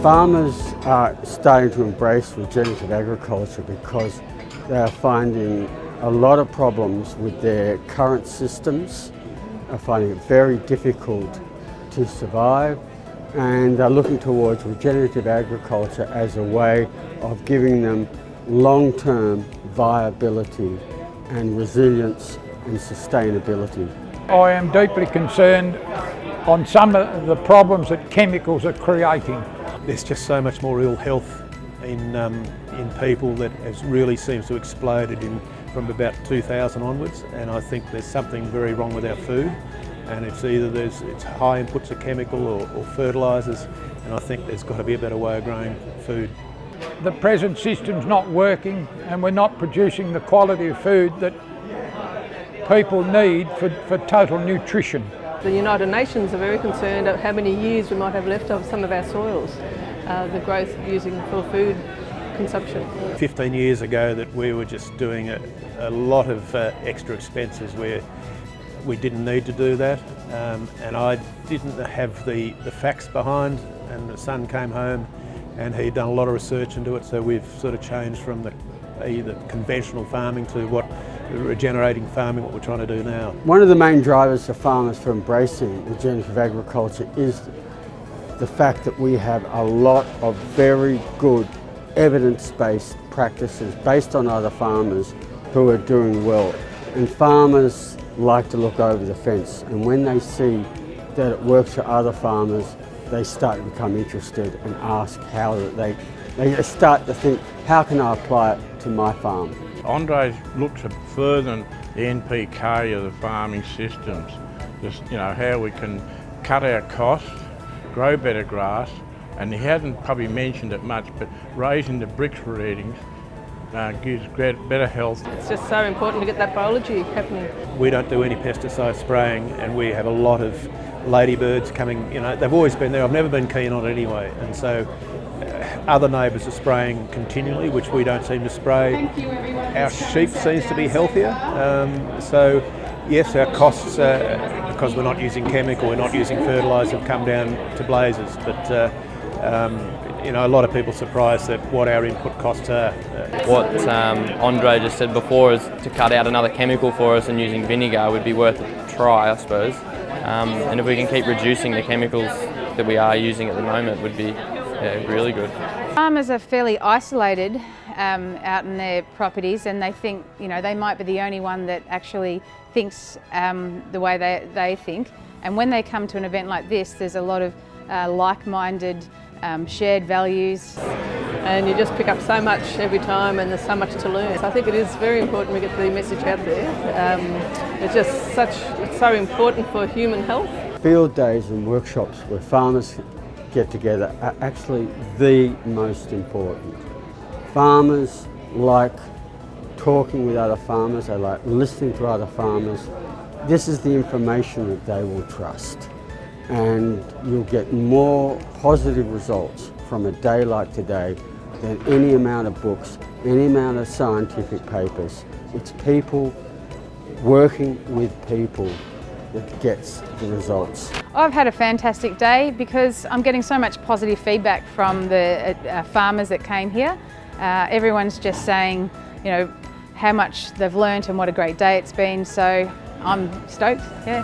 Farmers are starting to embrace regenerative agriculture because they are finding a lot of problems with their current systems, are finding it very difficult to survive, and are looking towards regenerative agriculture as a way of giving them long-term viability and resilience and sustainability. I am deeply concerned on some of the problems that chemicals are creating. There's just so much more ill health in people that has really seems to have exploded from about 2000 onwards, and I think there's something very wrong with our food, and it's either it's high inputs of chemical or fertilisers, and I think there's got to be a better way of growing food. The present system's not working and we're not producing the quality of food that people need for total nutrition. The United Nations are very concerned about how many years we might have left of some of our soils, the growth using for food consumption. 15 years ago that we were just doing a lot of extra expenses where we didn't need to do that, and I didn't have the facts behind, and the son came home and he'd done a lot of research into it, so we've sort of changed from the conventional farming to regenerating farming, what we're trying to do now. One of the main drivers for farmers for embracing regenerative agriculture is the fact that we have a lot of very good evidence-based practices based on other farmers who are doing well. And farmers like to look over the fence, and when they see that it works for other farmers, they start to become interested and ask how they start to think, how can I apply it to my farm? Andre's looks at further than the NPK of the farming systems. Just, how we can cut our costs, grow better grass, and he hasn't probably mentioned it much, but raising the bricks readings gives better health. It's just so important to get that biology happening. We don't do any pesticide spraying, and we have a lot of ladybirds coming, they've always been there. I've never been keen on it anyway, and so other neighbours are spraying continually, which we don't seem to spray. Our sheep seems to be healthier, so yes, our costs, because we're not using chemical, we're not using fertiliser, have come down to blazes, but a lot of people are surprised at what our input costs are. What Andre just said before is to cut out another chemical for us, and using vinegar would be worth a try, I suppose. And if we can keep reducing the chemicals that we are using at the moment, would be really good. Farmers are fairly isolated out in their properties, and they think, they might be the only one that actually thinks the way they think. And when they come to an event like this, there's a lot of like-minded, shared values. And you just pick up so much every time, and there's so much to learn. So I think it is very important we get the message out there. It's so important for human health. Field days and workshops where farmers get together are actually the most important. Farmers like talking with other farmers, they like listening to other farmers. This is the information that they will trust, and you'll get more positive results from a day like today than any amount of books, any amount of scientific papers. It's people working with people that gets the results. I've had a fantastic day because I'm getting so much positive feedback from the farmers that came here. Everyone's just saying, how much they've learnt and what a great day it's been, so I'm stoked, yeah.